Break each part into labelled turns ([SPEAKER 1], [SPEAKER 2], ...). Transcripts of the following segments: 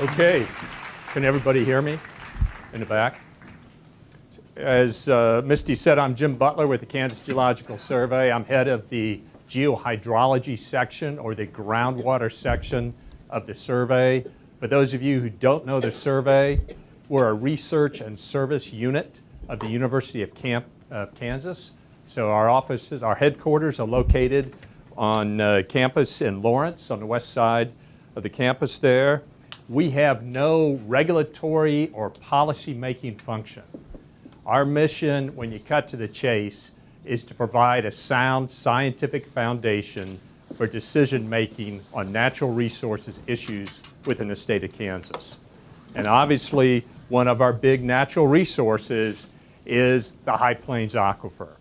[SPEAKER 1] Okay, can everybody hear me in the back? As Misty said, I'm Jim Butler with the Kansas Geological Survey. I'm head of the Geohydrology section, or the Groundwater section of the survey. For those of you who don't know the survey, we're a research and service unit of the University of Kansas. So our offices, our headquarters are located on campus in Lawrence, on the west side of the campus there. We have no regulatory or policy-making function. Our mission, when you cut to the chase, is to provide a sound scientific foundation for decision-making on natural resources issues within the state of Kansas. And obviously, one of our big natural resources is the High Plains Aquifer.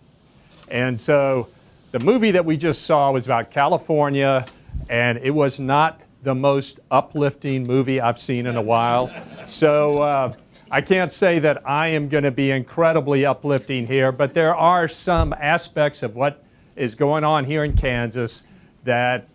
[SPEAKER 1] And so the movie that we just saw was about California, and it was not the most uplifting movie I've seen in a while. So I can't say that I am going to be incredibly uplifting here, but there are some aspects of what is going on here in Kansas that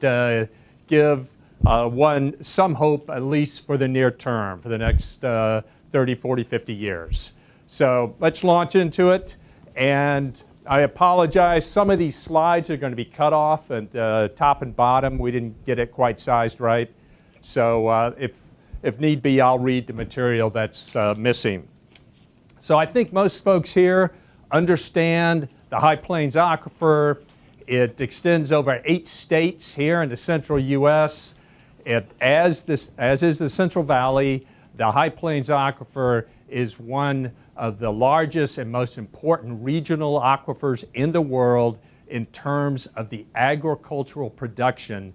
[SPEAKER 1] give one some hope, at least for the near term, for the next 30, 40, 50 years. So let's launch into it. And I apologize, some of these slides are going to be cut off at top and bottom. We didn't get it quite sized right. So if need be, I'll read the material that's missing. So I think most folks here understand the High Plains Aquifer. It extends over 8 states here in the central U.S. As is the Central Valley, the High Plains Aquifer is one of the largest and most important regional aquifers in the world in terms of the agricultural production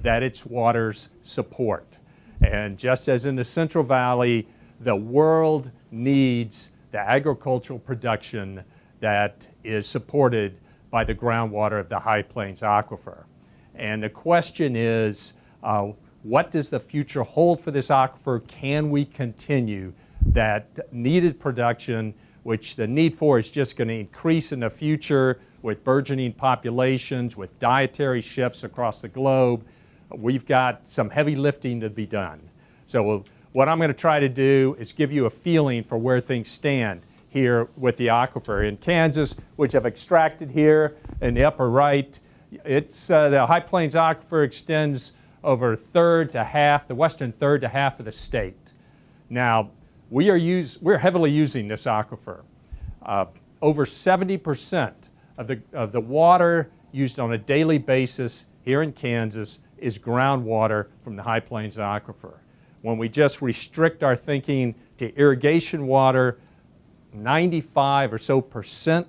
[SPEAKER 1] that its waters support. And just as in the Central Valley, the world needs the agricultural production that is supported by the groundwater of the High Plains Aquifer. And the question is, what does the future hold for this aquifer? Can we continue that needed production, which the need for is just going to increase in the future with burgeoning populations, with dietary shifts across the globe? We've got some heavy lifting to be done. So what I'm going to try to do is give you a feeling for where things stand here with the aquifer in Kansas, which I've extracted here in the upper right. It's the High Plains Aquifer extends over a third to half, the western third to half of the state. Now, we're heavily using this aquifer. Over 70% of the water used on a daily basis here in Kansas is groundwater from the High Plains Aquifer. When we just restrict our thinking to irrigation water, 95% or so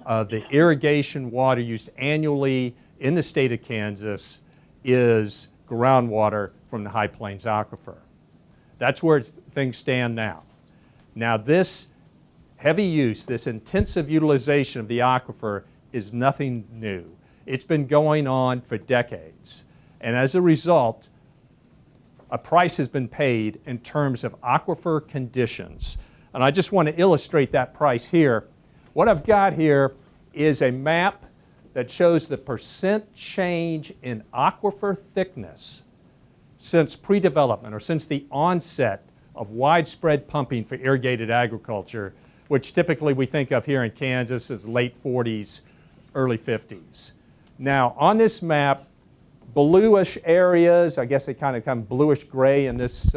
[SPEAKER 1] of the irrigation water used annually in the state of Kansas is groundwater from the High Plains Aquifer. That's where things stand now. Now this heavy use, this intensive utilization of the aquifer is nothing new. It's been going on for decades. And as a result, a price has been paid in terms of aquifer conditions. And I just want to illustrate that price here. What I've got here is a map that shows the percent change in aquifer thickness since pre-development, or since the onset of widespread pumping for irrigated agriculture, which typically we think of here in Kansas as late 40s, early 50s. Now, on this map, bluish areas, I guess they kind of come bluish gray in this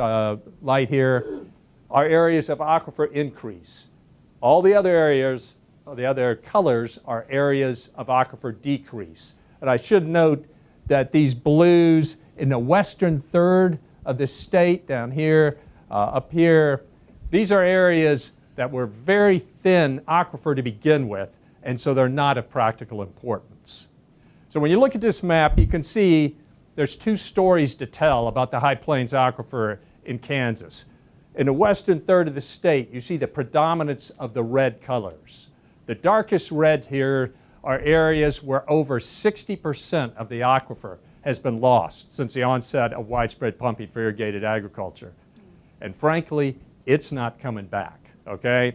[SPEAKER 1] light here, are areas of aquifer increase. All the other areas, the other colors, are areas of aquifer decrease. And I should note that these blues in the western third of the state, down here, up here, these are areas that were very thin aquifer to begin with, and so they're not of practical importance. So when you look at this map, you can see there's 2 stories to tell about the High Plains Aquifer in Kansas. In the western third of the state, you see the predominance of the red colors. The darkest red here are areas where over 60% of the aquifer has been lost since the onset of widespread pumping for irrigated agriculture. And frankly, it's not coming back, okay?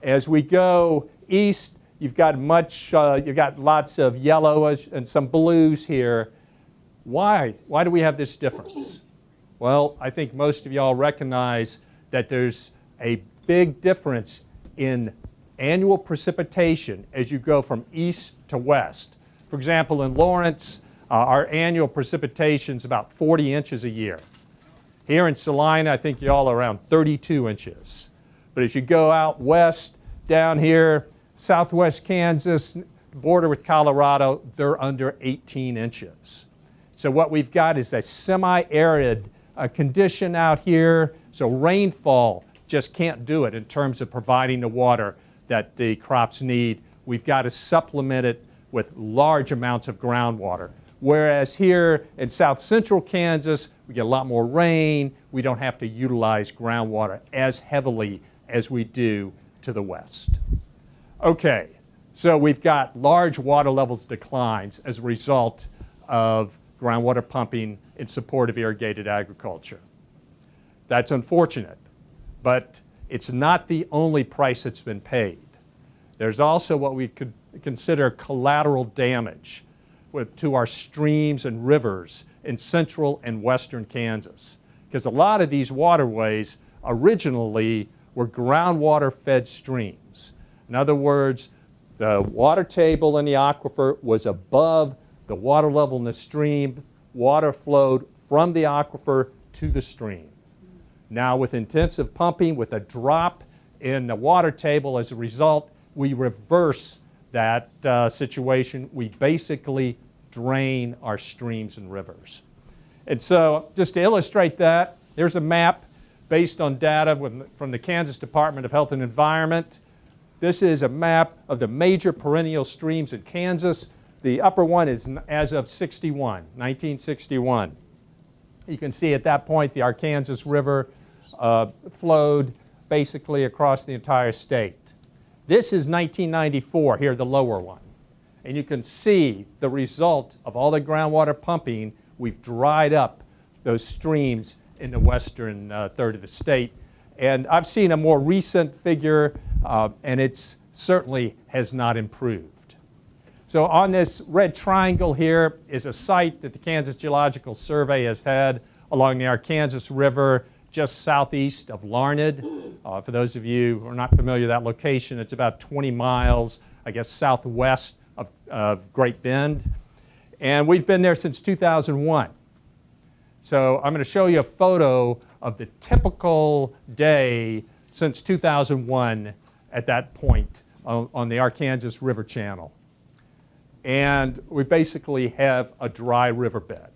[SPEAKER 1] As we go east, you've got lots of yellow and some blues here. Why? Why do we have this difference? Well, I think most of y'all recognize that there's a big difference in annual precipitation as you go from east to west. For example, in Lawrence, our annual precipitation is about 40 inches a year. Here in Salina, I think y'all are around 32 inches. But as you go out west, down here, southwest Kansas, border with Colorado, they're under 18 inches. So what we've got is a semi-arid condition out here, so rainfall just can't do it in terms of providing the water that the crops need. We've got to supplement it with large amounts of groundwater. Whereas here in south central Kansas, we get a lot more rain. We don't have to utilize groundwater as heavily as we do to the west. Okay, so we've got large water levels declines as a result of groundwater pumping in support of irrigated agriculture. That's unfortunate, but it's not the only price that's been paid. There's also what we could consider collateral damage to our streams and rivers in central and western Kansas, because a lot of these waterways originally were groundwater fed streams. In other words, the water table in the aquifer was above the water level in the stream. Water flowed from the aquifer to the stream. Now with intensive pumping, with a drop in the water table as a result, we reverse that situation. We basically drain our streams and rivers. And so just to illustrate that, here's a map based on data from the Kansas Department of Health and Environment. This is a map of the major perennial streams in Kansas. The upper one is as of 1961. You can see at that point the Arkansas River flowed basically across the entire state. This is 1994, here the lower one. And you can see the result of all the groundwater pumping. We've dried up those streams in the western third of the state. And I've seen a more recent figure, and it certainly has not improved. So on this red triangle here is a site that the Kansas Geological Survey has had along the Arkansas River, just southeast of Larned. For those of you who are not familiar with that location, it's about 20 miles, I guess, southwest of Great Bend. And we've been there since 2001. So I'm going to show you a photo of the typical day since 2001 at that point on the Arkansas River channel. And we basically have a dry riverbed.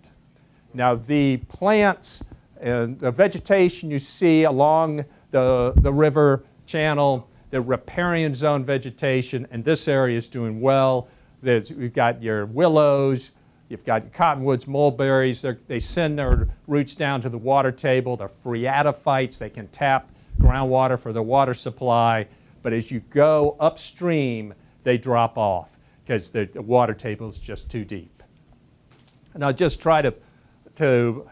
[SPEAKER 1] Now the plants and the vegetation you see along the river channel, the riparian zone vegetation, and this area is doing well. We've got your willows, you've got cottonwoods, mulberries. They send their roots down to the water table. They're phreatophytes. They can tap groundwater for their water supply. But as you go upstream, they drop off because the water table is just too deep. And I'll just try to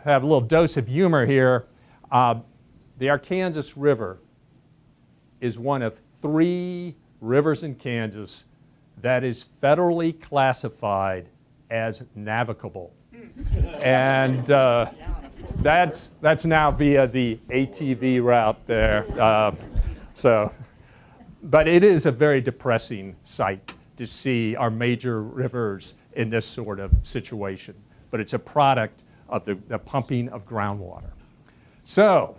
[SPEAKER 1] have a little dose of humor here. The Arkansas River is one of 3 rivers in Kansas that is federally classified as navigable. And that's now via the ATV route there. But it is a very depressing sight to see our major rivers in this sort of situation. But it's a product of the pumping of groundwater. So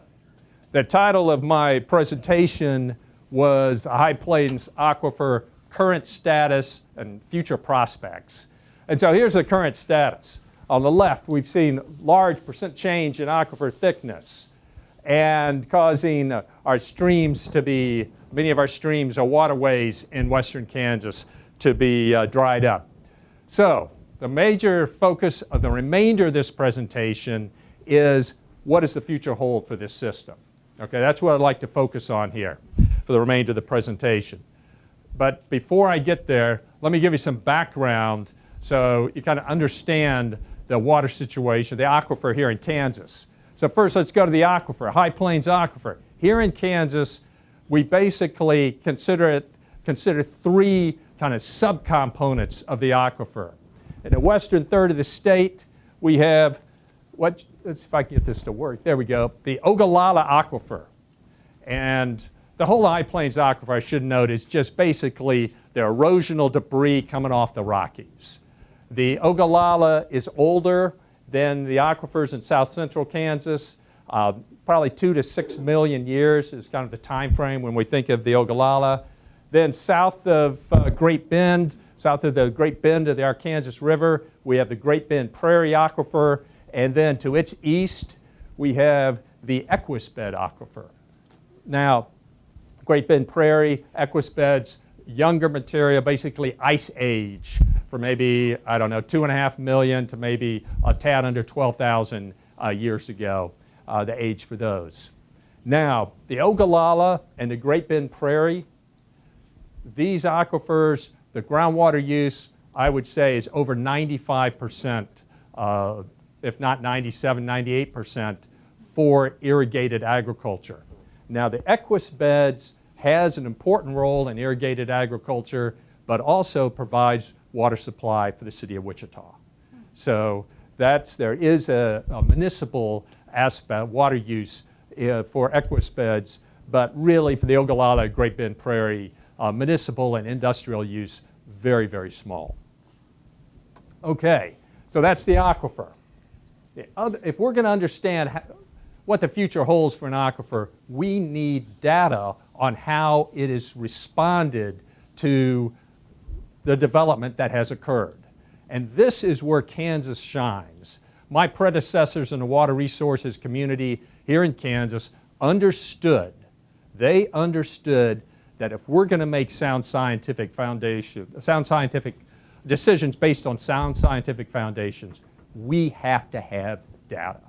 [SPEAKER 1] the title of my presentation was High Plains Aquifer Current Status and Future Prospects. And so here's the current status. On the left, we've seen large percent change in aquifer thickness and causing our streams to be, many of our streams or waterways in western Kansas to be dried up. So the major focus of the remainder of this presentation is what does the future hold for this system? Okay, that's what I'd like to focus on here for the remainder of the presentation. But before I get there, let me give you some background so you kind of understand the water situation, the aquifer here in Kansas. So first, let's go to the aquifer, High Plains Aquifer. Here in Kansas, we basically consider 3 kind of subcomponents of the aquifer. In the western third of the state, we have what let's see if I can get this to work. There we go. The Ogallala Aquifer. And the whole High Plains Aquifer, I should note, is just basically the erosional debris coming off the Rockies. The Ogallala is older than the aquifers in south central Kansas. Probably 2 to 6 million years is kind of the time frame when we think of the Ogallala. Then south of Great Bend, south of the Great Bend of the Arkansas River, we have the Great Bend Prairie Aquifer. And then to its east, we have the Equus Bed Aquifer. Now, Great Bend Prairie, Equus Beds, younger material, basically ice age, for maybe, I don't know, 2.5 million to maybe a tad under 12,000 years ago, the age for those. Now, the Ogallala and the Great Bend Prairie, these aquifers, the groundwater use, I would say, is over 95%, if not 97, 98%, for irrigated agriculture. Now, the Equus Beds has an important role in irrigated agriculture, but also provides water supply for the city of Wichita. So there is a municipal aspect, water use for Equus Beds, but really for the Ogallala, Great Bend Prairie, municipal and industrial use, very, very small. Okay, so that's the aquifer. If we're going to understand what the future holds for an aquifer, we need data on how it has responded to the development that has occurred. And this is where Kansas shines. My predecessors in the water resources community here in Kansas understood that if we're going to make sound scientific decisions based on sound scientific foundations, we have to have data.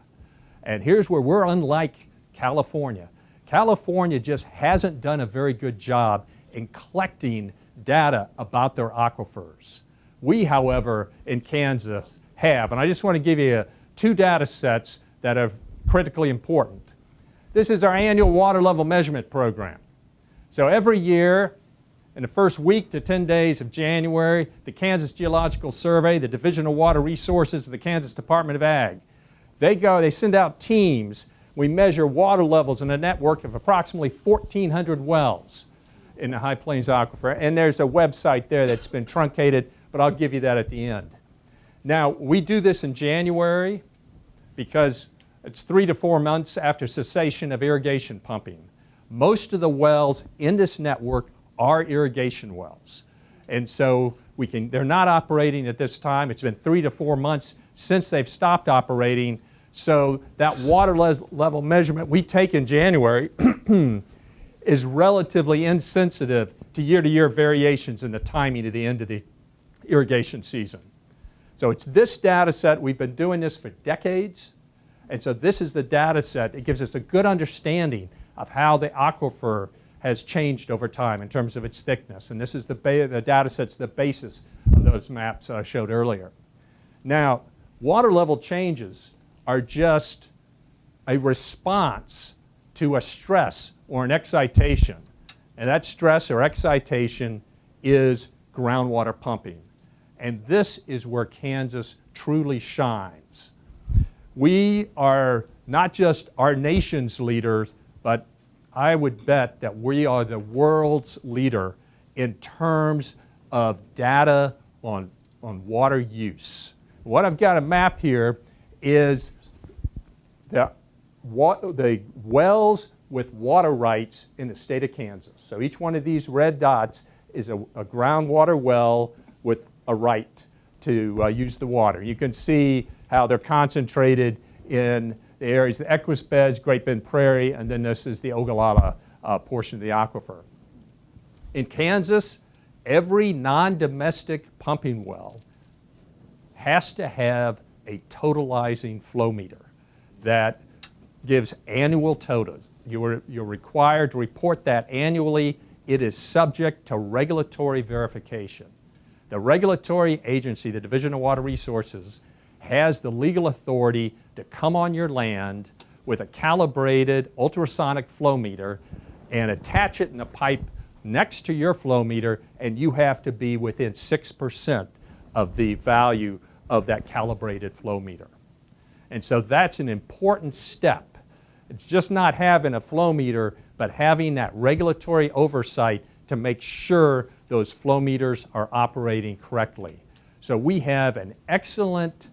[SPEAKER 1] And here's where we're unlike California. California just hasn't done a very good job in collecting data about their aquifers. We, however, in Kansas have, and I just want to give you 2 data sets that are critically important. This is our annual water level measurement program. So every year, in the first week to 10 days of January, the Kansas Geological Survey, the Division of Water Resources of the Kansas Department of Ag, they send out teams. We measure water levels in a network of approximately 1,400 wells in the High Plains Aquifer. And there's a website there that's been truncated, but I'll give you that at the end. Now, we do this in January because it's 3 to 4 months after cessation of irrigation pumping. Most of the wells in this network are irrigation wells. And so they're not operating at this time. It's been 3 to 4 months since they've stopped operating. So that water level measurement we take in January is relatively insensitive to year variations in the timing of the end of the irrigation season. So it's this data set. We've been doing this for decades. And so this is the data set that gives us a good understanding of how the aquifer has changed over time in terms of its thickness. And this is the data set's the basis of those maps that I showed earlier. Now, water level changes are just a response to a stress or an excitation. And that stress or excitation is groundwater pumping. And this is where Kansas truly shines. We are not just our nation's leaders, but I would bet that we are the world's leader in terms of data on water use. What I've got a map here is the wells with water rights in the state of Kansas. So each one of these red dots is a groundwater well with a right to use the water. You can see how they're concentrated in the areas, the Equus Beds, Great Bend Prairie, and then this is the Ogallala portion of the aquifer. In Kansas, every non-domestic pumping well has to have a totalizing flow meter that gives annual totals. You're required to report that annually. It is subject to regulatory verification. The regulatory agency, the Division of Water Resources, has the legal authority to come on your land with a calibrated ultrasonic flow meter and attach it in a pipe next to your flow meter, and you have to be within 6% of the value of that calibrated flow meter. And so that's an important step. It's just not having a flow meter, but having that regulatory oversight to make sure those flow meters are operating correctly. So we have an excellent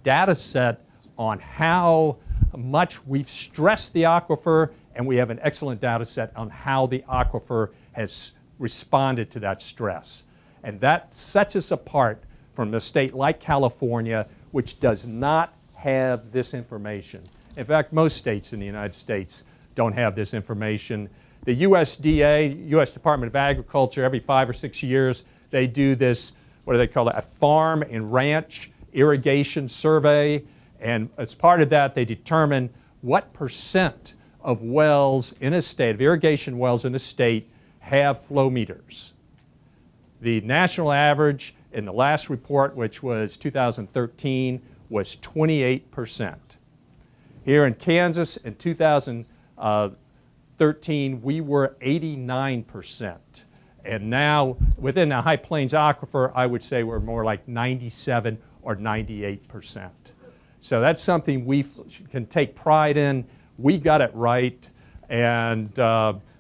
[SPEAKER 1] data set on how much we've stressed the aquifer, and we have an excellent data set on how the aquifer has responded to that stress. And that sets us apart from a state like California, which does not have this information. In fact, most states in the United States don't have this information. The USDA, U.S. Department of Agriculture, every 5 or 6 years, they do this, what do they call it, a farm and ranch irrigation survey. And as part of that, they determine what percent of wells in a state, of irrigation wells in a state, have flow meters. The national average in the last report, which was 2013, was 28%. Here in Kansas in 2013, we were 89%. And now within the High Plains Aquifer, I would say we're more like 97 or 98%. So that's something we can take pride in. We got it right, and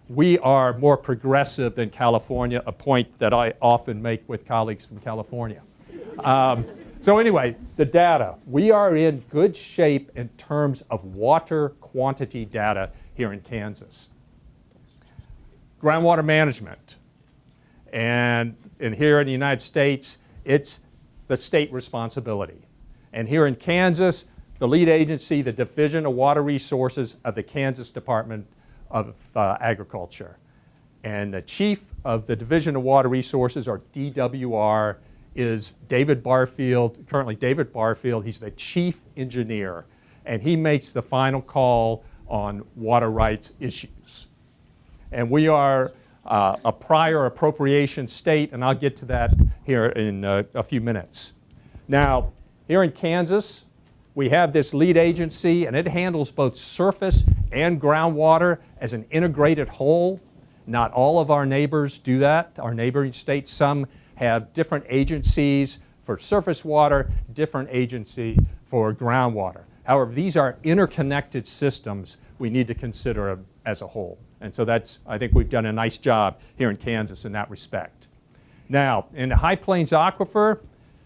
[SPEAKER 1] we are more progressive than California, a point that I often make with colleagues from California. So anyway, the data. We are in good shape in terms of water quantity data here in Kansas. Groundwater management. And here in the United States, it's the state responsibility. And here in Kansas, the lead agency, the Division of Water Resources of the Kansas Department of Agriculture. And the chief of the Division of Water Resources, or DWR, is David Barfield. Currently David Barfield, he's the chief engineer, and he makes the final call on water rights issues. And we are a prior appropriation state, and I'll get to that here in a few minutes. Now, here in Kansas, we have this lead agency, and it handles both surface and groundwater as an integrated whole. Not all of our neighbors do that. Our neighboring states, some have different agencies for surface water, different agency for groundwater. However, these are interconnected systems we need to consider as a whole. And so that's, I think we've done a nice job here in Kansas in that respect. Now, in the High Plains Aquifer,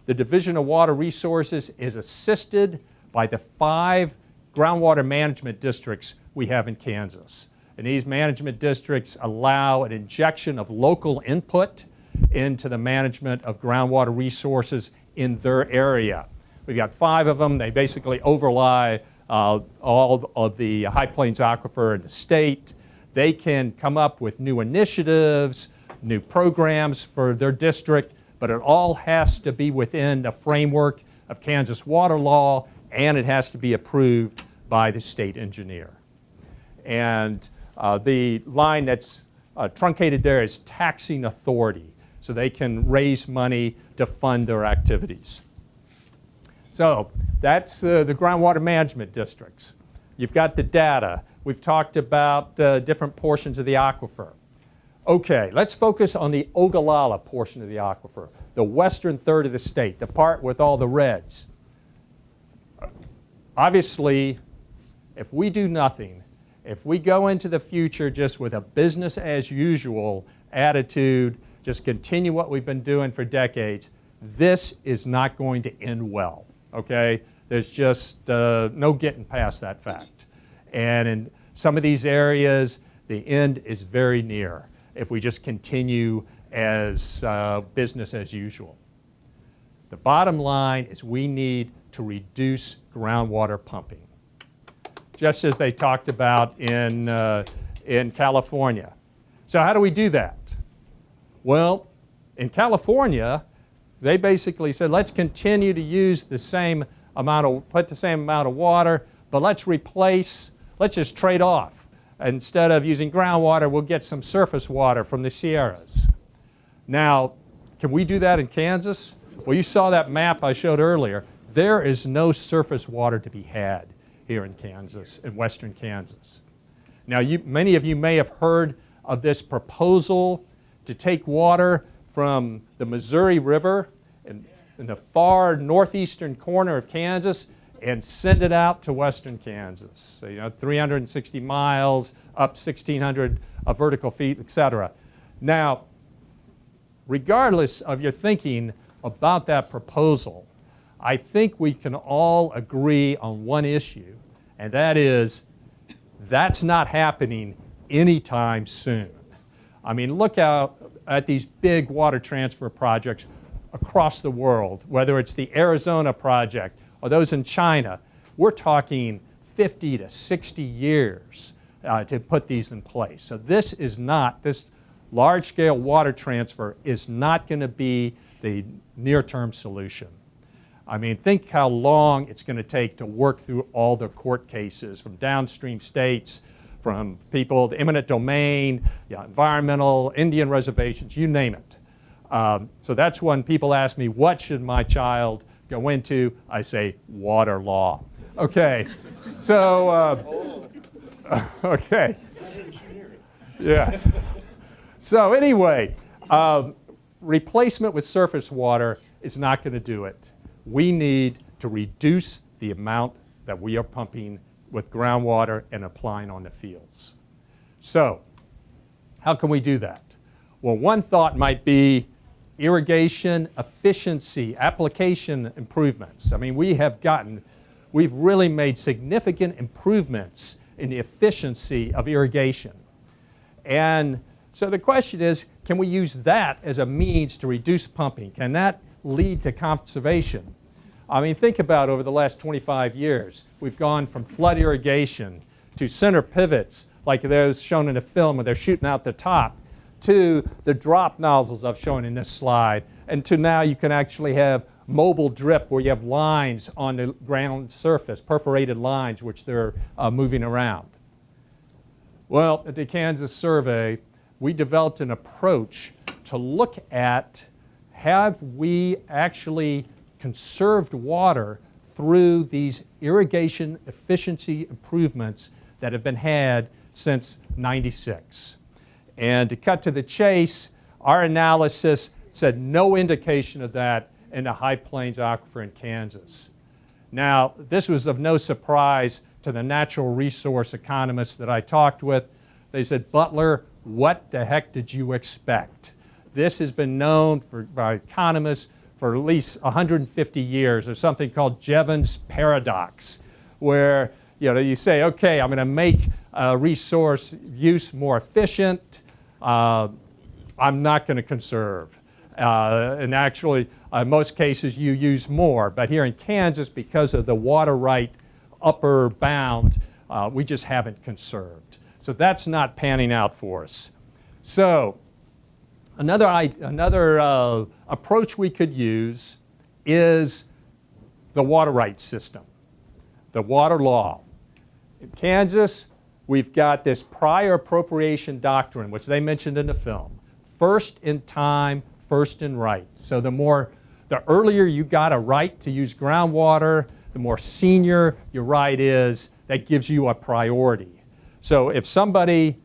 [SPEAKER 1] the Division of Water Resources is assisted by the 5 groundwater management districts we have in Kansas. And these management districts allow an injection of local input into the management of groundwater resources in their area. We've got 5 of them. They basically overlie all of the High Plains Aquifer in the state. They can come up with new initiatives, new programs for their district, but it all has to be within the framework of Kansas water law, and it has to be approved by the state engineer. And the line that's truncated there is taxing authority, so they can raise money to fund their activities. So that's the groundwater management districts. You've got the data. We've talked about different portions of the aquifer. Okay, let's focus on the Ogallala portion of the aquifer, the western third of the state, the part with all the reds. Obviously, if we do nothing, if we go into the future just with a business as usual attitude, just continue what we've been doing for decades, this is not going to end well, okay? There's just no getting past that fact. And in some of these areas, the end is very near if we just continue as business as usual. The bottom line is we need to reduce groundwater pumping, just as they talked about in California. So how do we do that? Well, in California, they basically said, let's continue to use the same amount of water, but let's just trade off. Instead of using groundwater, we'll get some surface water from the Sierras. Now, can we do that in Kansas? Well, you saw that map I showed earlier. There is no surface water to be had here in Kansas, in western Kansas. Now, many of you may have heard of this proposal to take water from the Missouri River in the far northeastern corner of Kansas and send it out to western Kansas. So, 360 miles, up 1,600 vertical feet, etc. Now, regardless of your thinking about that proposal, I think we can all agree on one issue, and that is that's not happening anytime soon. I mean, look out at these big water transfer projects across the world, whether it's the Arizona project or those in China. We're talking 50 to 60 years to put these in place. So this large-scale water transfer is not going to be the near-term solution. I mean, think how long it's going to take to work through all the court cases from downstream states, from people, the eminent domain, environmental, Indian reservations, you name it. So that's when people ask me, what should my child go into? I say, water law. Okay, so, okay. Yes. So anyway, replacement with surface water is not going to do it. We need to reduce the amount that we are pumping with groundwater and applying on the fields. So how can we do that? Well, one thought might be irrigation efficiency, application improvements. I mean, we've really made significant improvements in the efficiency of irrigation. And so the question is, can we use that as a means to reduce pumping? Can that lead to conservation? I mean, think about over the last 25 years. We've gone from flood irrigation to center pivots, like those shown in the film where they're shooting out the top, to the drop nozzles I've shown in this slide, and to now you can actually have mobile drip where you have lines on the ground surface, perforated lines, which they're moving around. Well, at the Kansas survey, we developed an approach to look at, have we actually conserved water through these irrigation efficiency improvements that have been had since '96. And to cut to the chase, our analysis said no indication of that in the High Plains Aquifer in Kansas. Now, this was of no surprise to the natural resource economists that I talked with. They said, Butler, what the heck did you expect? This has been known by economists for at least 150 years. There's something called Jevons paradox, where you say, okay, I'm going to make resource use more efficient. I'm not going to conserve. And actually, in most cases, you use more. But here in Kansas, because of the water right upper bound, we just haven't conserved. So that's not panning out for us. So another approach we could use is the water rights system, the water law. In Kansas, we've got this prior appropriation doctrine, which they mentioned in the film. First in time, first in right. So the earlier you got a right to use groundwater, the more senior your right is, that gives you a priority. So if somebody,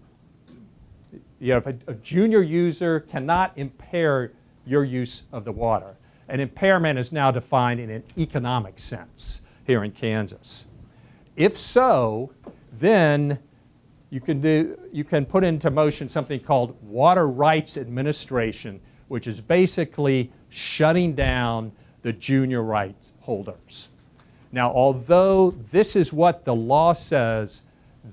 [SPEAKER 1] if a junior user cannot impair your use of the water. An impairment is now defined in an economic sense here in Kansas. If so, then you can put into motion something called water rights administration, which is basically shutting down the junior rights holders. Now, although this is what the law says,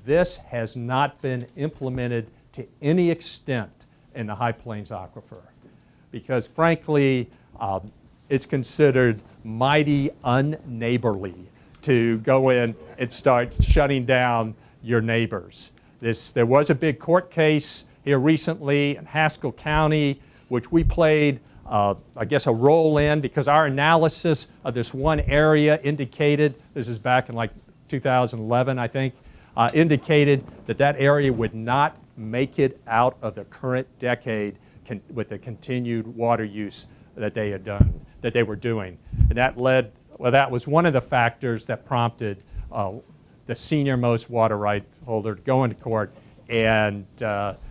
[SPEAKER 1] this has not been implemented to any extent in the High Plains Aquifer, because frankly, it's considered mighty unneighborly to go in and start shutting down your neighbors. There was a big court case here recently in Haskell County, which we played, I guess, a role in, because our analysis of this one area indicated, this is back in like 2011, I think, indicated that area would not make it out of the current decade with the continued water use that they were doing. And that was one of the factors that prompted the senior-most water right holder to go into court and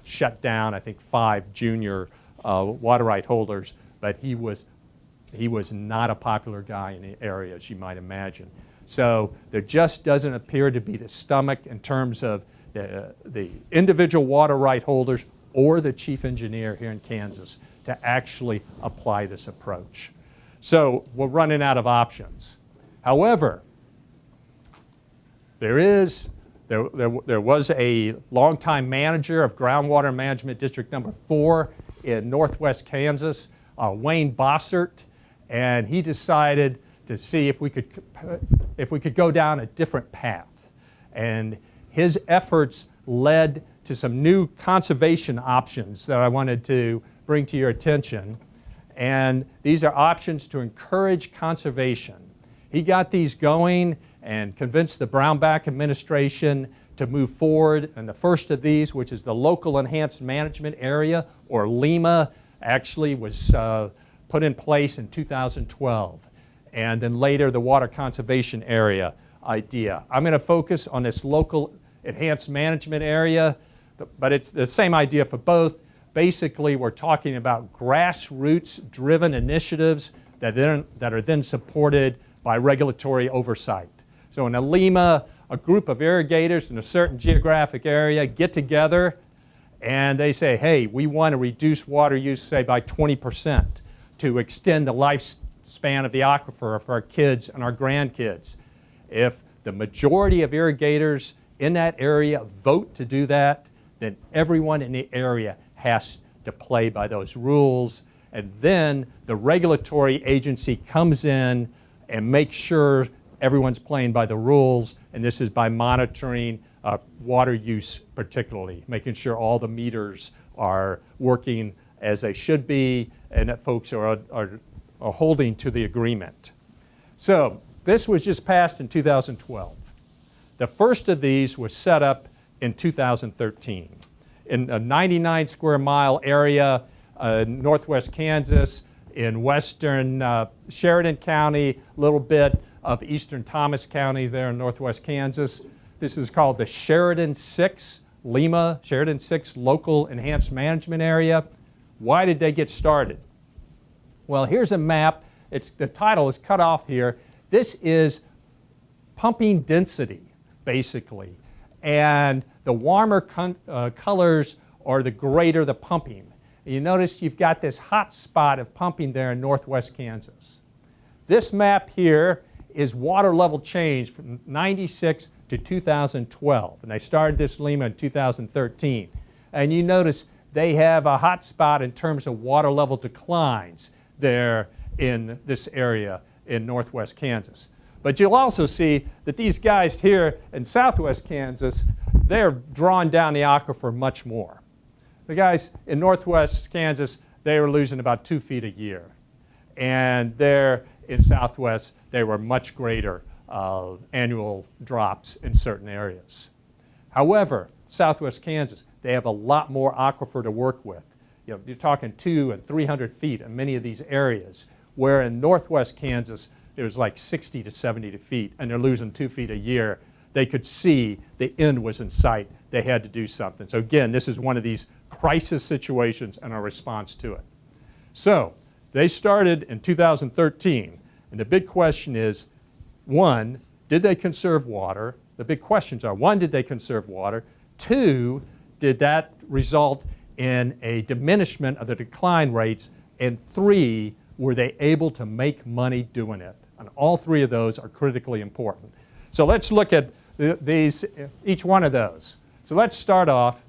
[SPEAKER 1] shut down, I think, 5 junior water right holders. But he was not a popular guy in the area, as you might imagine. So there just doesn't appear to be the stomach in terms of the individual water right holders or the chief engineer here in Kansas to actually apply this approach. So we're running out of options. However, there was a longtime manager of Groundwater Management District number 4 in northwest Kansas, Wayne Bossert, and he decided to see if we could go down a different path. And his efforts led to some new conservation options that I wanted to bring to your attention. And these are options to encourage conservation. He got these going and convinced the Brownback administration to move forward. And the first of these, which is the Local Enhanced Management Area, or LEMA, actually was put in place in 2012. And then later, the Water Conservation Area idea. I'm going to focus on this Local Enhanced Management Area, but it's the same idea for both. Basically, we're talking about grassroots-driven initiatives that are then supported by regulatory oversight. So in a LEMA, a group of irrigators in a certain geographic area get together and they say, hey, we want to reduce water use, say, by 20% to extend the lifespan of the aquifer for our kids and our grandkids. If the majority of irrigators in that area vote to do that, then everyone in the area has to play by those rules. And then the regulatory agency comes in and makes sure everyone's playing by the rules. And this is by monitoring water use particularly, making sure all the meters are working as they should be and that folks are holding to the agreement. So this was just passed in 2012. The first of these was set up in 2013 in a 99 square mile area, northwest Kansas, in western Sheridan County, a little bit of eastern Thomas County there in northwest Kansas. This is called the Sheridan 6 LEMA, Sheridan 6 Local Enhanced Management Area. Why did they get started? Well, here's a map. The title is cut off here. This is pumping density, basically. And the warmer colors are the greater the pumping. You notice you've got this hot spot of pumping there in northwest Kansas. This map here is water level change from 96 to 2012. And they started this LEMA in 2013. And you notice they have a hot spot in terms of water level declines there in this area in northwest Kansas. But you'll also see that these guys here in southwest Kansas, they're drawing down the aquifer much more. The guys in northwest Kansas, they were losing about 2 feet a year. And there in southwest, they were much greater annual drops in certain areas. However, southwest Kansas, they have a lot more aquifer to work with. You know, you're talking 200 and 300 feet in many of these areas, where in northwest Kansas, there's like 60 to 70 feet, and they're losing 2 feet a year. They could see the end was in sight. They had to do something. So again, this is one of these crisis situations and our response to it. So they started in 2013, and the big question is, one, did they conserve water? The big questions are, one, did they conserve water? Two, did that result in a diminishment of the decline rates? And three, were they able to make money doing it? And all three of those are critically important. So let's look at each one of those. So let's start off.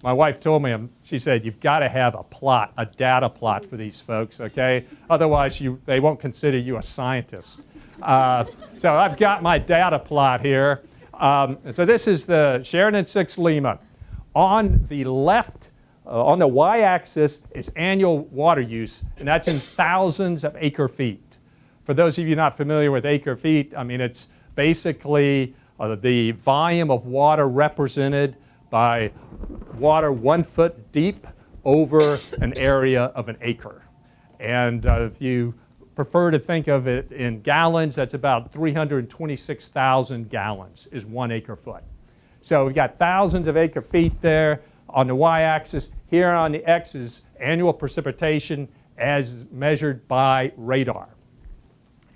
[SPEAKER 1] My wife told me, she said, you've got to have a plot, a data plot for these folks, okay? Otherwise, they won't consider you a scientist. So I've got my data plot here. So this is the Sheridan 6 LEMA. On the left, on the y-axis is annual water use, and that's in thousands of acre feet. For those of you not familiar with acre feet, I mean, it's basically the volume of water represented by water 1 foot deep over an area of an acre. And if you prefer to think of it in gallons, that's about 326,000 gallons is 1 acre foot. So we've got thousands of acre feet there on the y-axis. Here on the x is annual precipitation as measured by radar.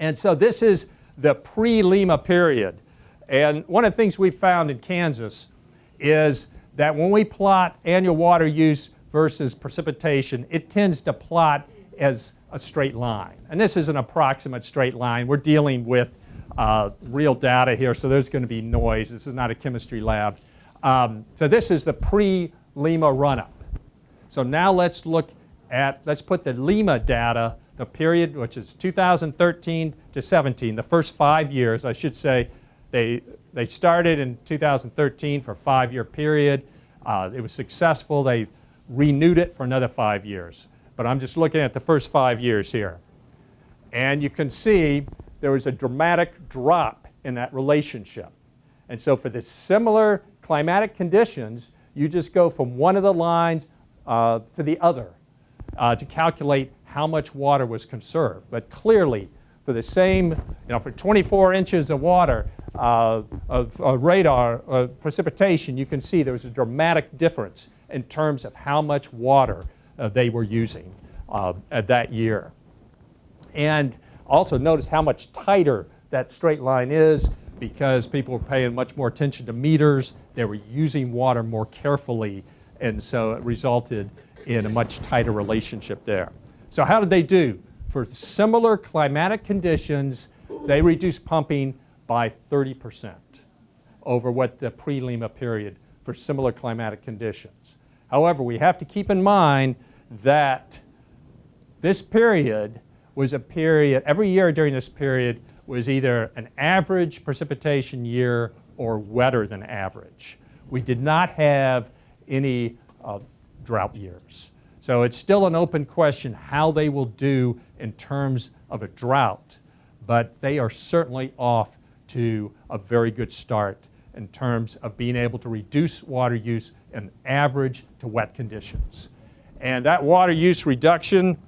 [SPEAKER 1] And so this is the pre-Lima period. And one of the things we found in Kansas is that when we plot annual water use versus precipitation, it tends to plot as a straight line. And this is an approximate straight line. We're dealing with real data here, so there's going to be noise. This is not a chemistry lab. So this is the pre-Lima run-up. So now let's put the Lima data, the period which is 2013 to 17, the first 5 years, I should say. They started in 2013 for a 5-year period. It was successful. They renewed it for another 5 years. But I'm just looking at the first 5 years here. And you can see there was a dramatic drop in that relationship. And so for the similar climatic conditions, you just go from one of the lines to the other to calculate how much water was conserved. But clearly, for the same, for 24 inches of water of radar precipitation, you can see there was a dramatic difference in terms of how much water they were using at that year. And also notice how much tighter that straight line is, because people were paying much more attention to meters. They were using water more carefully, and so it resulted in a much tighter relationship there. So how did they do? For similar climatic conditions, they reduced pumping by 30% over what the pre-Lima period for similar climatic conditions. However, we have to keep in mind that this period was a period, every year during this period was either an average precipitation year or wetter than average. We did not have any drought years. So it's still an open question how they will do in terms of a drought, but they are certainly off to a very good start in terms of being able to reduce water use in average to wet conditions. And that water use reduction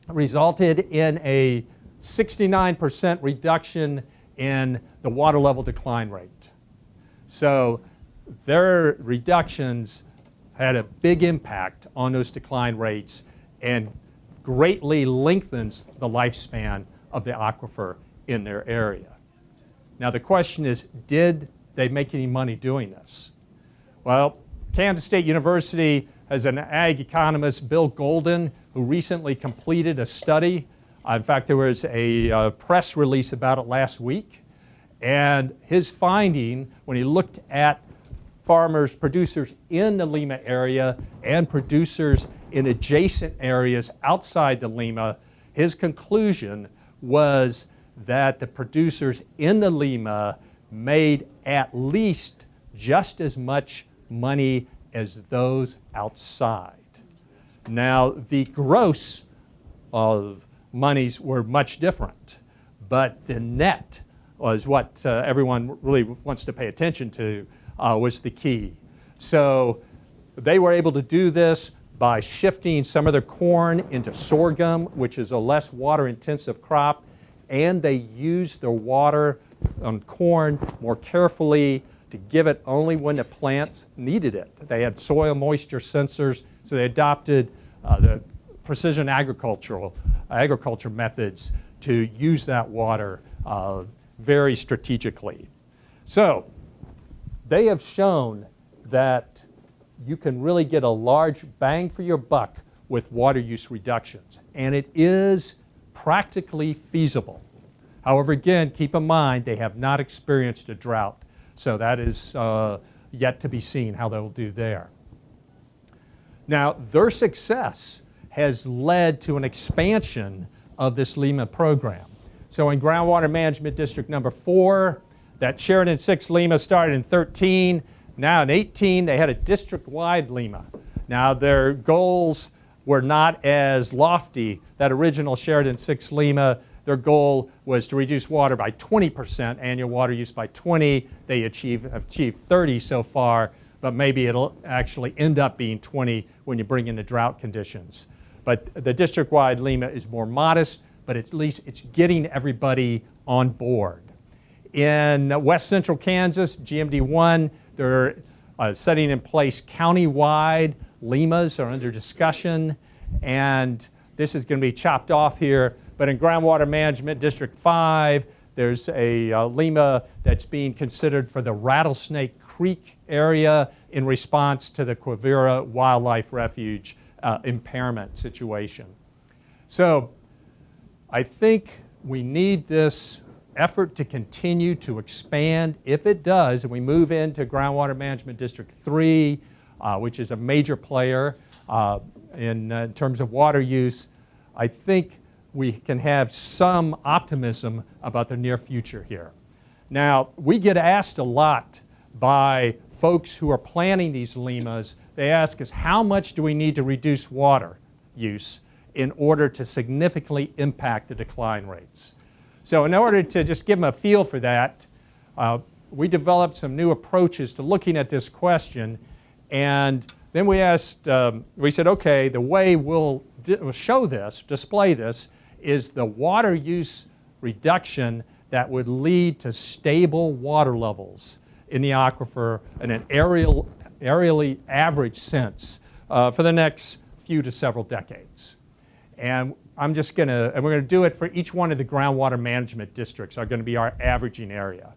[SPEAKER 1] resulted in a 69% reduction in the water level decline rate. So their reductions had a big impact on those decline rates and greatly lengthens the lifespan of the aquifer in their area. Now the question is, did they make any money doing this? Well, Kansas State University has an ag economist, Bill Golden, who recently completed a study. In fact, there was a press release about it last week. And his finding, when he looked at farmers, producers in the Lima area and producers in adjacent areas outside the Lima, his conclusion was that the producers in the Lima made at least just as much money as those outside. Now, the gross of monies were much different, but the net was what everyone really wants to pay attention to, was the key. So they were able to do this by shifting some of their corn into sorghum, which is a less water-intensive crop, and they used their water on corn more carefully to give it only when the plants needed it. They had soil moisture sensors, so they adopted the precision agriculture methods to use that water very strategically. So they have shown that you can really get a large bang for your buck with water use reductions, and it is practically feasible. However, again, keep in mind they have not experienced a drought, so that is yet to be seen how they'll do there. Now, their success has led to an expansion of this Lima program. So in Groundwater Management District number 4, that Sheridan 6 Lima started in 13. Now in 18, they had a district-wide Lima. Now their goals were not as lofty. That original Sheridan 6 Lima, their goal was to reduce water by 20%, annual water use by 20. They have achieved 30 so far, but maybe it'll actually end up being 20 when you bring in the drought conditions. But the district-wide Lima is more modest, but at least it's getting everybody on board. In west central Kansas, GMD1, they're setting in place county-wide Limas are under discussion, and this is going to be chopped off here. But in Groundwater Management District 5, There's a Lima that's being considered for the Rattlesnake Creek area in response to the Quivira Wildlife Refuge impairment situation. So I think we need this effort to continue to expand. If it does, and we move into Groundwater Management District 3, which is a major player in terms of water use, I think we can have some optimism about the near future here. Now, we get asked a lot by folks who are planning these LEMAs. They ask us, how much do we need to reduce water use in order to significantly impact the decline rates? So in order to just give them a feel for that, we developed some new approaches to looking at this question. And then we asked, we said, okay, the way we'll show this, display this, is the water use reduction that would lead to stable water levels in the aquifer in an aerially average sense for the next few to several decades. And we're going to do it for each one of the groundwater management districts are going to be our averaging area.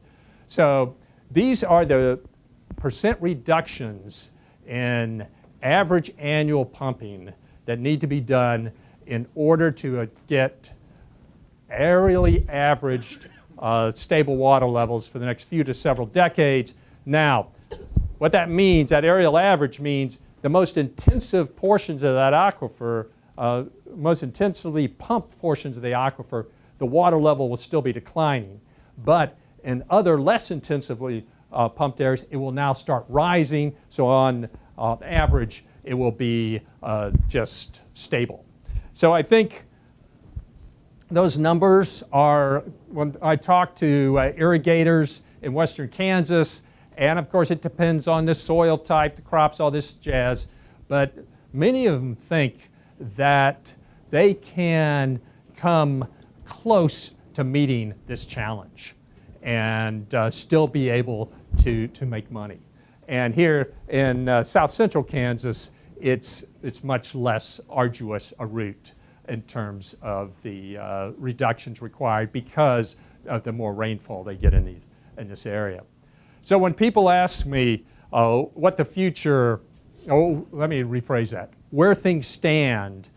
[SPEAKER 1] So these are the percent reductions in average annual pumping that need to be done in order to get aerially averaged stable water levels for the next few to several decades. Now, what that means, that aerial average means the most intensive portions of that aquifer, most intensively pumped portions of the aquifer, the water level will still be declining. But in other less intensively pumped areas, it will now start rising. So on average, it will be just stable. So I think those numbers are, when I talk to irrigators in western Kansas, and of course it depends on the soil type, the crops, all this jazz, but many of them think that they can come close to meeting this challenge and still be able to make money. And here in south central Kansas, it's much less arduous a route in terms of the reductions required because of the more rainfall they get in this area. So when people ask me what the future, let me rephrase that, where things stand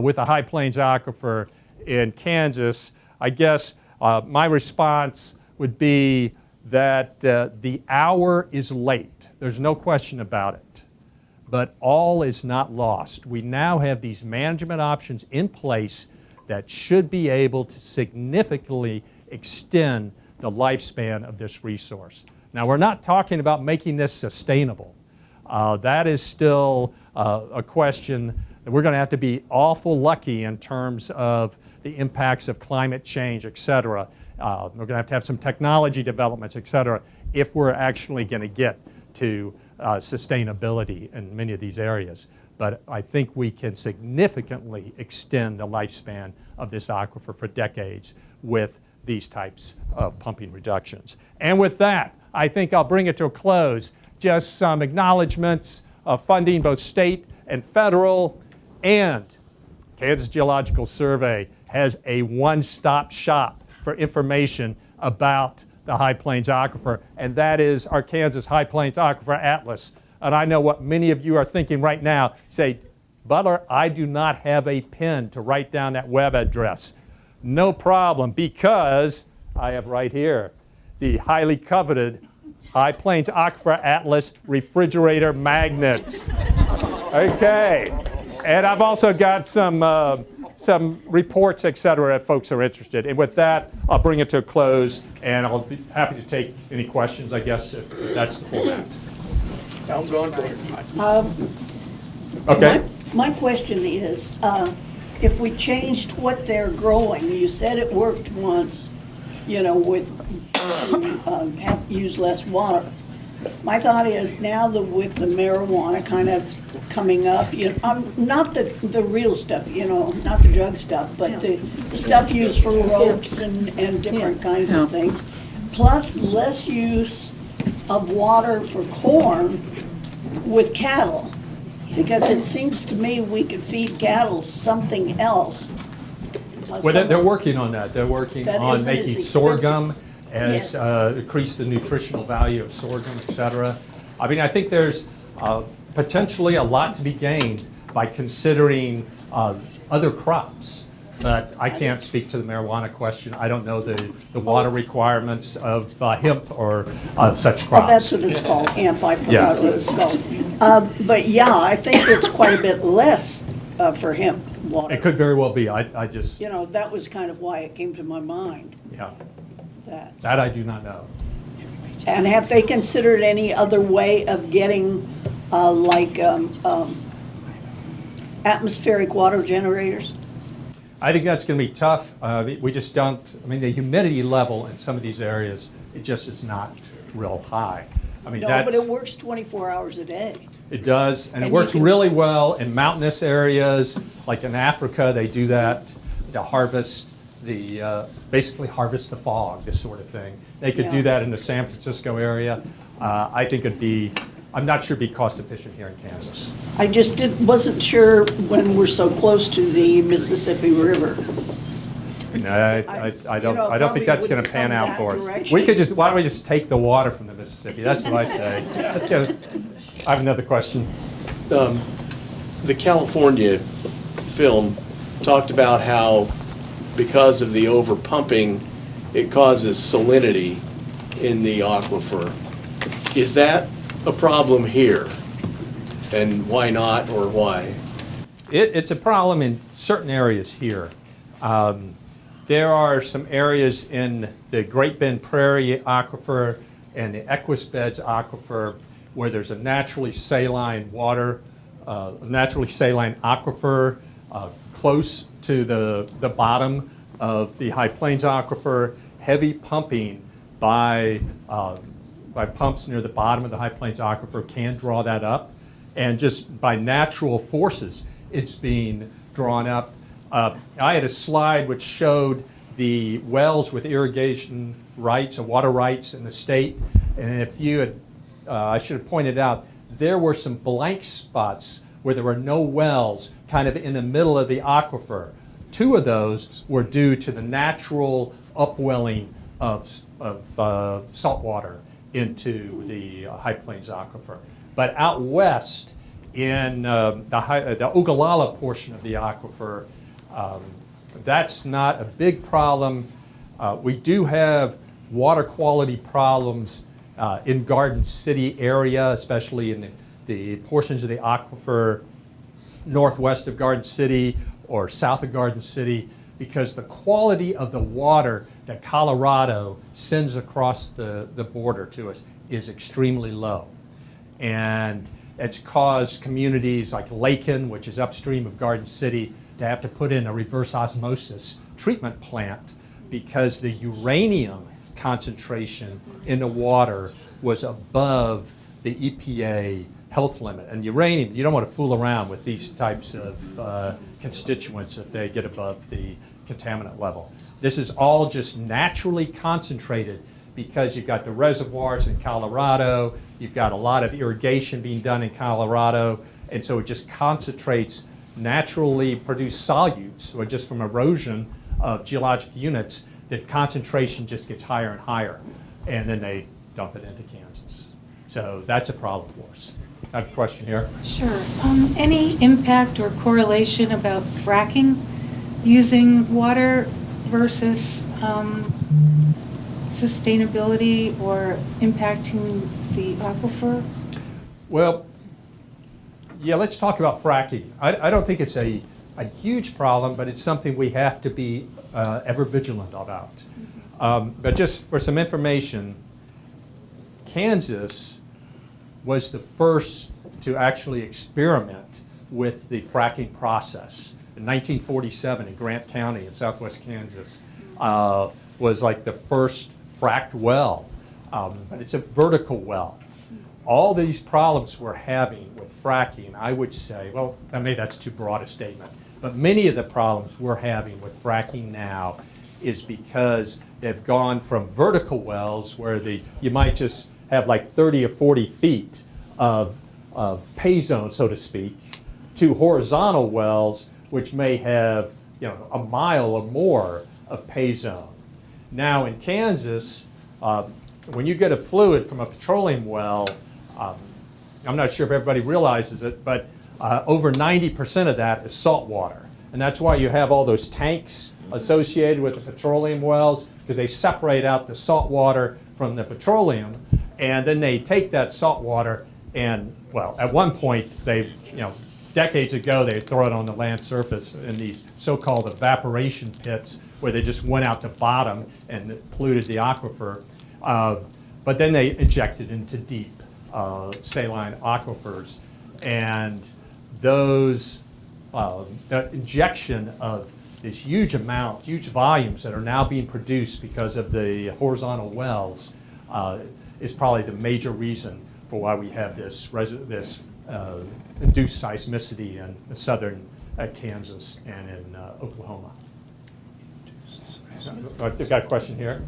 [SPEAKER 1] with the High Plains Aquifer in Kansas, I guess my response would be that the hour is late. There's no question about it. But all is not lost. We now have these management options in place that should be able to significantly extend the lifespan of this resource. Now, we're not talking about making this sustainable. That is still a question that we're going to have to be awful lucky in terms of the impacts of climate change, et cetera. We're going to have some technology developments, et cetera, if we're actually going to get to sustainability in many of these areas. But I think we can significantly extend the lifespan of this aquifer for decades with these types of pumping reductions. And with that, I think I'll bring it to a close. Just some acknowledgments of funding, both state and federal, and Kansas Geological Survey has a one-stop shop for information about the High Plains Aquifer, and that is our Kansas High Plains Aquifer Atlas. And I know what many of you are thinking right now. Say, Butler, I do not have a pen to write down that web address. No problem, because I have right here the highly coveted High Plains Aquifer Atlas refrigerator magnets. Okay, and I've also got some reports, et cetera, if folks are interested. And with that, I'll bring it to a close, and I'll be happy to take any questions, I guess, if that's the format.
[SPEAKER 2] I'm going for it.
[SPEAKER 1] Okay.
[SPEAKER 2] My question is, if we changed what they're growing, you said it worked once, with have to use less water. My thought is now that with the marijuana kind of coming up, not the real stuff, not the drug stuff, but the stuff used for ropes and different kinds of things, plus less use of water for corn with cattle, because it seems to me we could feed cattle something else
[SPEAKER 1] Well, they're working on that. They're working
[SPEAKER 2] That
[SPEAKER 1] on
[SPEAKER 2] isn't as
[SPEAKER 1] making
[SPEAKER 2] expensive.
[SPEAKER 1] sorghum as
[SPEAKER 2] Yes.
[SPEAKER 1] increase the nutritional value of sorghum, et cetera. I mean, I think there's potentially a lot to be gained by considering other crops. But I can't speak to the marijuana question. I don't know the water requirements of hemp or such
[SPEAKER 2] Oh,
[SPEAKER 1] crops.
[SPEAKER 2] that's what it's called, hemp, I forgot
[SPEAKER 1] Yes.
[SPEAKER 2] what it's called. But yeah, I think it's quite a bit less for hemp water.
[SPEAKER 1] It could very well be. I just,
[SPEAKER 2] You know, that was kind of why it came to my mind,
[SPEAKER 1] yeah,
[SPEAKER 2] that.
[SPEAKER 1] that I do not know.
[SPEAKER 2] And have they considered any other way of getting, atmospheric water generators?
[SPEAKER 1] I think that's going to be tough. We just don't, I mean, the humidity level in some of these areas, it just is not real high. I mean,
[SPEAKER 2] No,
[SPEAKER 1] that's,
[SPEAKER 2] but it works 24 hours a day.
[SPEAKER 1] it does, and it
[SPEAKER 2] And
[SPEAKER 1] works
[SPEAKER 2] you can-
[SPEAKER 1] really well in mountainous areas, like in Africa, they do that to harvest basically harvest the fog, this sort of thing. They could do
[SPEAKER 2] Yeah.
[SPEAKER 1] that in the San Francisco area. I think I'm not sure it'd be cost efficient here in Kansas.
[SPEAKER 2] I just wasn't sure when we're so close to the Mississippi River.
[SPEAKER 1] No, I don't,
[SPEAKER 2] you know,
[SPEAKER 1] I don't think
[SPEAKER 2] probably
[SPEAKER 1] that's going
[SPEAKER 2] wouldn't
[SPEAKER 1] to pan
[SPEAKER 2] come
[SPEAKER 1] out
[SPEAKER 2] that
[SPEAKER 1] for us.
[SPEAKER 2] direction.
[SPEAKER 1] We could just, why don't we just take the water from the Mississippi? That's what I say. Let's go. I have another question.
[SPEAKER 3] The California film talked about how because of the overpumping, it causes salinity in the aquifer. Is that a problem here? And why not, or why?
[SPEAKER 1] It's a problem in certain areas here. There are some areas in the Great Bend Prairie aquifer and the Equus Bed Aquifer where there's a naturally saline water, naturally saline aquifer close to the bottom of the High Plains Aquifer. Heavy pumping by pumps near the bottom of the High Plains Aquifer can draw that up. And just by natural forces, it's being drawn up. I had a slide which showed the wells with irrigation rights, or water rights in the state. And if you had, I should have pointed out, there were some blank spots where there were no wells kind of in the middle of the aquifer. 2 of those were due to the natural upwelling of salt water into the High Plains Aquifer. But out west in the Ogallala portion of the aquifer, that's not a big problem. We do have water quality problems in Garden City area, especially in the portions of the aquifer northwest of Garden City or south of Garden City, because the quality of the water that Colorado sends across the border to us is extremely low. And it's caused communities like Lakin, which is upstream of Garden City, to have to put in a reverse osmosis treatment plant because the uranium concentration in the water was above the EPA health limit. And uranium, you don't want to fool around with these types of constituents if they get above the contaminant level. This is all just naturally concentrated because you've got the reservoirs in Colorado, you've got a lot of irrigation being done in Colorado, and so it just concentrates naturally produced solutes, or just from erosion of geologic units, the concentration just gets higher and higher, and then they dump it into Kansas. So that's a problem for us. I have a question here.
[SPEAKER 4] Sure. Any impact or correlation about fracking using water versus sustainability or impacting the aquifer?
[SPEAKER 1] Well, yeah, let's talk about fracking. I don't think it's a huge problem, but it's something we have to be ever vigilant about. But just for some information, Kansas was the first to actually experiment with the fracking process. In 1947 in Grant County in southwest Kansas was like the first fracked well, but it's a vertical well. All these problems we're having with fracking, I would say, well, maybe that's too broad a statement, but many of the problems we're having with fracking now is because they've gone from vertical wells where you might just have like 30 or 40 feet of pay zone, so to speak, to horizontal wells, which may have a mile or more of pay zone. Now in Kansas, when you get a fluid from a petroleum well, I'm not sure if everybody realizes it, but over 90% of that is salt water. And that's why you have all those tanks associated with the petroleum wells, because they separate out the salt water from the petroleum, and then they take that salt water and, well, at one point, decades ago, they throw it on the land surface in these so-called evaporation pits where they just went out the bottom and polluted the aquifer. But then they inject it into deep saline aquifers. And those, the injection of this huge volumes that are now being produced because of the horizontal wells is probably the major reason for why we have this induced seismicity in southern Kansas and in Oklahoma. I've got a question here.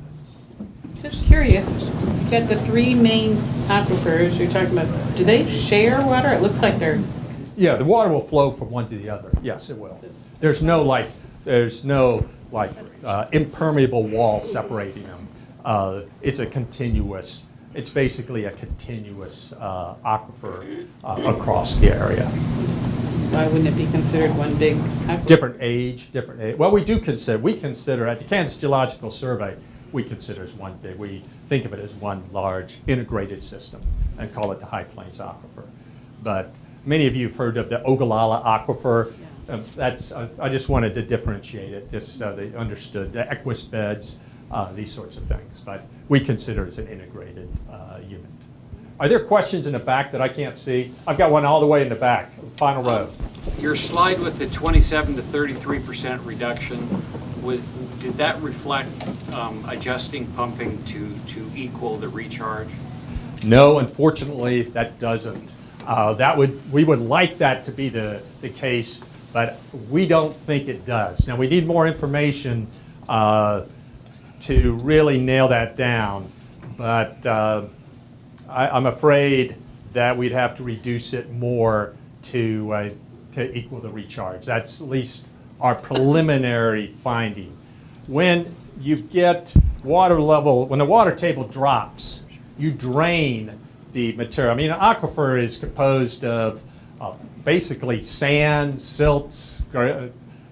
[SPEAKER 5] Just curious, you've got the three main aquifers you're talking about. Do they share water? It looks like they're...
[SPEAKER 1] Yeah, the water will flow from one to the other. Yes, it will. There's no impermeable wall separating them. It's basically a continuous aquifer across the area.
[SPEAKER 5] Why wouldn't it be considered one big aquifer?
[SPEAKER 1] Different age. Well, we consider at the Kansas Geological Survey, we consider as one big. We think of it as one large integrated system and call it the High Plains Aquifer. But many of you have heard of the Ogallala Aquifer. I just wanted to differentiate it, just so they understood the Equus beds, these sorts of things. But we consider it as an integrated unit. Are there questions in the back that I can't see? I've got one all the way in the back, final row.
[SPEAKER 6] Your slide with the 27 to 33% reduction, did that reflect adjusting pumping to equal the recharge?
[SPEAKER 1] No, unfortunately, that doesn't. We would like that to be the case, but we don't think it does. Now, we need more information to really nail that down, but I'm afraid that we'd have to reduce it more to equal the recharge. That's at least our preliminary finding. When you get water level, when the water table drops, you drain the material. I mean, an aquifer is composed of basically sand, silts,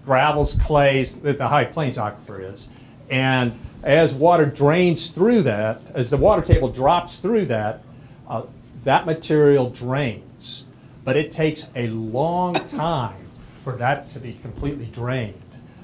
[SPEAKER 1] gravels, clays, that the High Plains Aquifer is. And as water drains through that, as the water table drops through that, that material drains. But it takes a long time for that to be completely drained.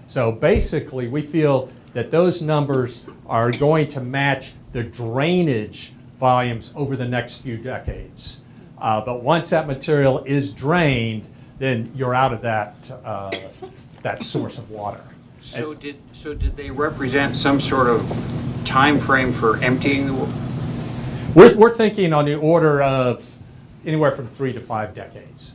[SPEAKER 1] So basically, we feel that those numbers are going to match the drainage volumes over the next few decades. But once that material is drained, then you're out of that source of water.
[SPEAKER 6] So did they represent some sort of time frame for emptying the water?
[SPEAKER 1] We're thinking on the order of anywhere from 3 to 5 decades.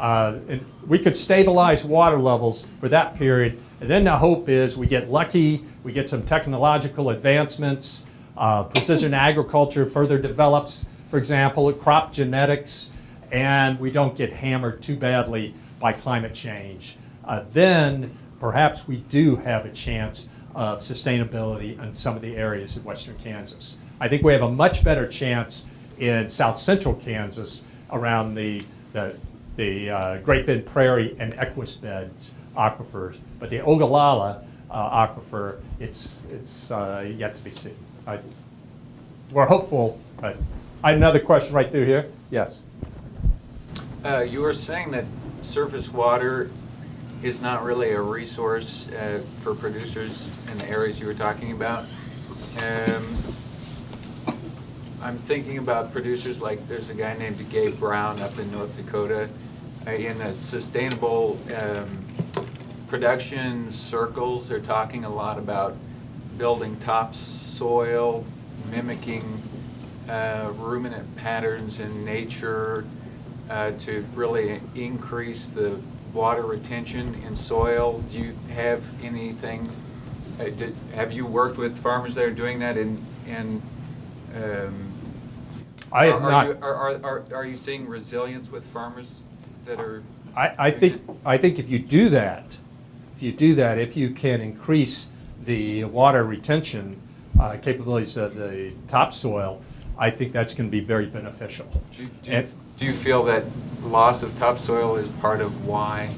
[SPEAKER 1] And we could stabilize water levels for that period, and then the hope is we get lucky, we get some technological advancements, precision agriculture further develops, for example, crop genetics, and we don't get hammered too badly by climate change. Then perhaps we do have a chance of sustainability in some of the areas of western Kansas. I think we have a much better chance in south central Kansas around the Great Bend Prairie and Equus Bed aquifers, but the Ogallala aquifer, it's yet to be seen. We're hopeful, but I had another question right through here. Yes.
[SPEAKER 7] You were saying that surface water is not really a resource for producers in the areas you were talking about. I'm thinking about producers like there's a guy named Gabe Brown up in North Dakota. In the sustainable production circles, they're talking a lot about building topsoil, mimicking ruminant patterns in nature to really increase the water retention in soil. Do you have anything, have you worked with farmers that are doing that
[SPEAKER 1] I have not.
[SPEAKER 7] Are you seeing resilience with farmers that are?
[SPEAKER 1] I think if you do that, if you do that, if you can increase the water retention capabilities of the topsoil, I think that's going to be very beneficial.
[SPEAKER 7] Do you feel that loss of topsoil is part of why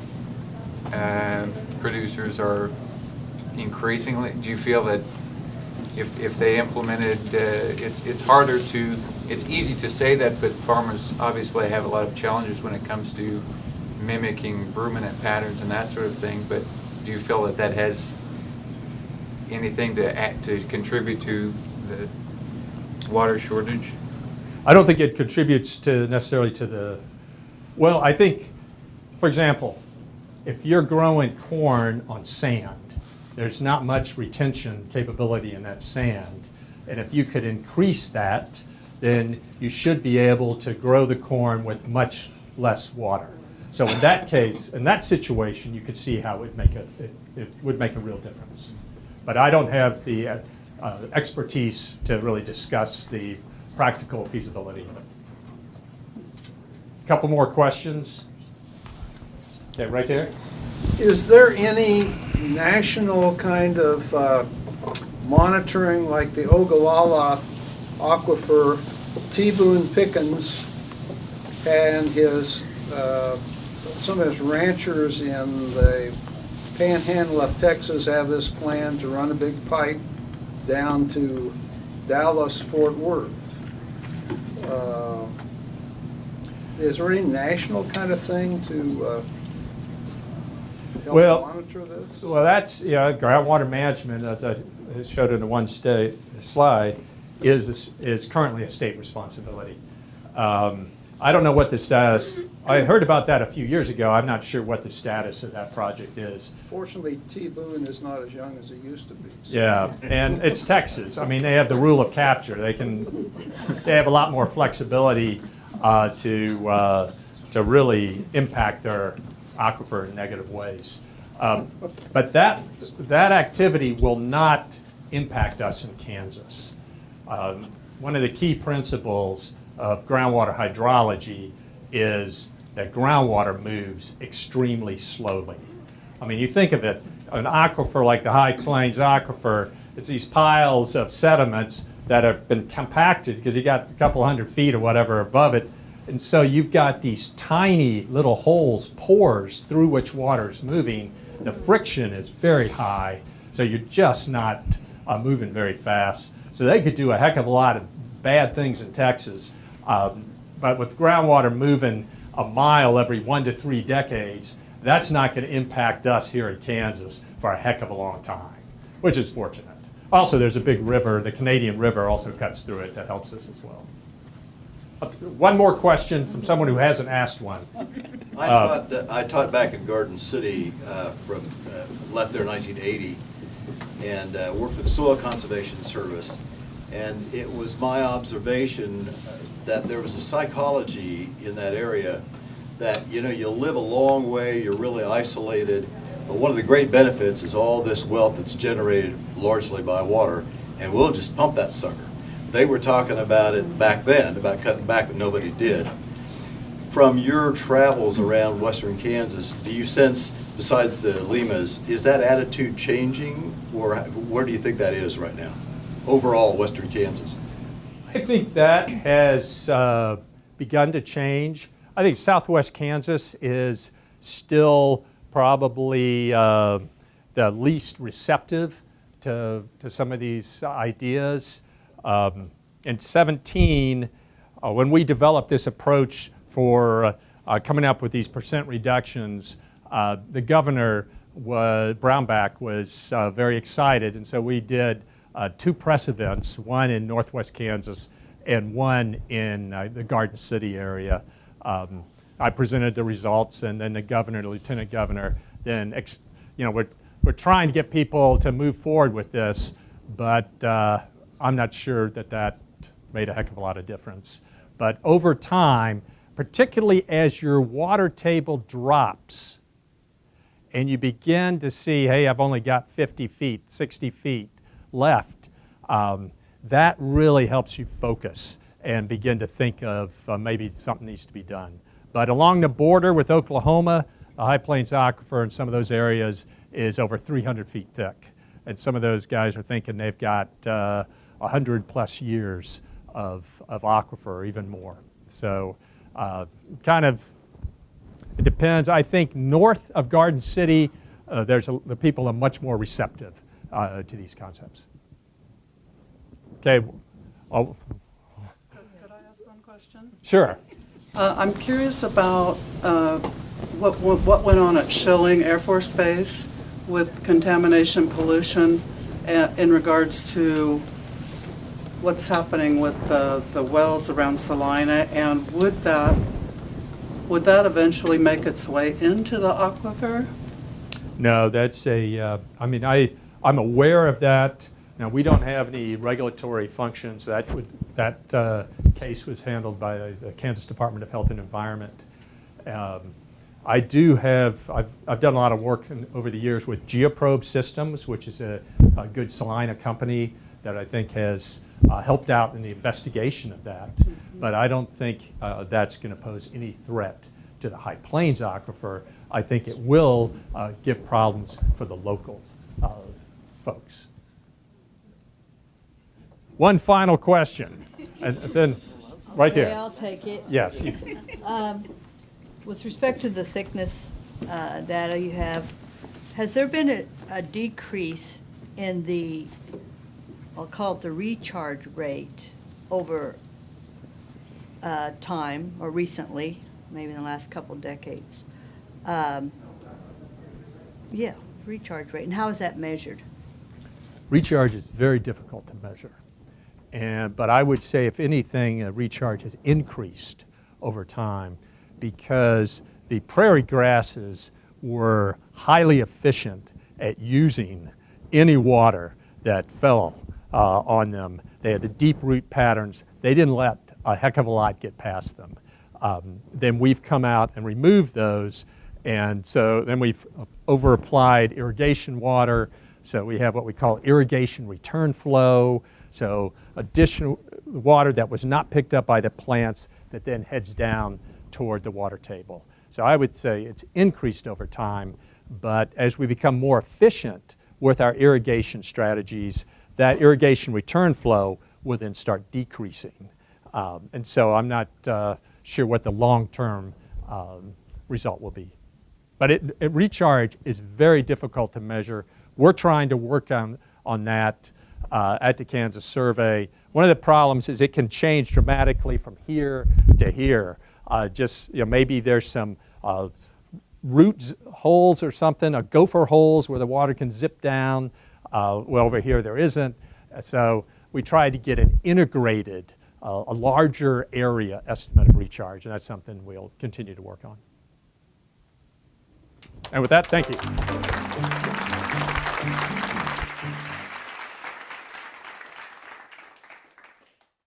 [SPEAKER 7] producers are increasingly, do you feel that if they implemented, it's harder to, it's easy to say that, but farmers obviously have a lot of challenges when it comes to mimicking ruminant patterns and that sort of thing, but do you feel that that has anything to contribute to the water shortage?
[SPEAKER 1] I don't think it contributes to necessarily to the, well, I think, for example, if you're growing corn on sand, there's not much retention capability in that sand. And if you could increase that, then you should be able to grow the corn with much less water. So in that case, in that situation, you could see how it would make a real difference. But I don't have the expertise to really discuss the practical feasibility of it. A couple more questions. Okay, right there.
[SPEAKER 8] Is there any national kind of monitoring like the Ogallala Aquifer? T. Boone Pickens and some of his ranchers in the panhandle of Texas have this plan to run a big pipe down to Dallas, Fort Worth. Is there any national kind of thing to help monitor this?
[SPEAKER 1] Well, that's, groundwater management, as I showed in the one slide, is currently a state responsibility. I don't know what the status, I heard about that a few years ago. I'm not sure what the status of that project is.
[SPEAKER 8] Fortunately, T. Boone is not as young as he used to be. So.
[SPEAKER 1] Yeah, and it's Texas. I mean, they have the rule of capture. They have a lot more flexibility to really impact their aquifer in negative ways. But that activity will not impact us in Kansas. One of the key principles of groundwater hydrology is that groundwater moves extremely slowly. I mean, you think of it, an aquifer like the High Plains Aquifer, it's these piles of sediments that have been compacted because you got a couple hundred feet or whatever above it. And so you've got these tiny little holes, pores through which water is moving. The friction is very high, so you're just not moving very fast. So they could do a heck of a lot of bad things in Texas. But with groundwater moving a mile every 1 to 3 decades, that's not going to impact us here in Kansas for a heck of a long time, which is fortunate. Also, there's a big river, the Canadian River also cuts through it, that helps us as well. One more question from someone who hasn't asked one.
[SPEAKER 9] I taught back in Garden City, left there in 1980, and worked for the Soil Conservation Service. And it was my observation that there was a psychology in that area that, you live a long way, you're really isolated, but one of the great benefits is all this wealth that's generated largely by water, and we'll just pump that sucker. They were talking about it back then, about cutting back, but nobody did. From your travels around western Kansas, do you sense, besides the Limas, is that attitude changing, or where do you think that is right now? Overall, western Kansas?
[SPEAKER 1] I think that has begun to change. I think southwest Kansas is still probably the least receptive to some of these ideas. In 17, when we developed this approach for coming up with these percent reductions, the governor, Brownback, was very excited, and so we did 2 press events, one in northwest Kansas and one in the Garden City area. I presented the results, and then the governor, the lieutenant governor, then, we're trying to get people to move forward with this, but I'm not sure that made a heck of a lot of difference. But over time, particularly as your water table drops and you begin to see, hey, I've only got 50 feet, 60 feet left, that really helps you focus and begin to think of maybe something needs to be done. But along the border with Oklahoma, the High Plains Aquifer and some of those areas, is over 300 feet thick. And some of those guys are thinking they've got 100+ years of aquifer, or even more. So kind of, it depends. I think north of Garden City, the people are much more receptive to these concepts. Okay. Oh,
[SPEAKER 10] Could I ask one question?
[SPEAKER 1] sure.
[SPEAKER 10] I'm curious about what went on at Schilling Air Force Base with contamination, pollution, in regards to what's happening with the wells around Salina, and would that eventually make its way into the aquifer?
[SPEAKER 1] No, that's I mean, I'm aware of that. Now, we don't have any regulatory functions. That case was handled by the Kansas Department of Health and Environment. I do have, I've done a lot of work over the years with Geoprobe Systems, which is a good Salina company that I think has helped out in the investigation of that. But I don't think that's going to pose any threat to the High Plains aquifer. I think it will give problems for the local folks. One final question, and then right
[SPEAKER 11] Okay,
[SPEAKER 1] there.
[SPEAKER 11] I'll take it.
[SPEAKER 1] Yes.
[SPEAKER 11] With respect to the thickness data you have, has there been a decrease in the, I'll call it the recharge rate over time, or recently, maybe in the last couple decades? Yeah, recharge rate. And how is that measured?
[SPEAKER 1] Recharge is very difficult to measure. But I would say, if anything, recharge has increased over time because the prairie grasses were highly efficient at using any water that fell on them. They had the deep root patterns. They didn't let a heck of a lot get past them. Then we've come out and removed those, and so then we've over-applied irrigation water. So we have what we call irrigation return flow. So additional water that was not picked up by the plants that then heads down toward the water table. So I would say it's increased over time, but as we become more efficient with our irrigation strategies, that irrigation return flow will then start decreasing. And so I'm not sure what the long-term result will be. But recharge is very difficult to measure. We're trying to work on that at the Kansas Survey. One of the problems is it can change dramatically from here to here. Maybe there's some root holes or something, gopher holes where the water can zip down. Well, over here there isn't. So we try to get an integrated, a larger area estimate of recharge, and that's something we'll continue to work on. And with that, thank you.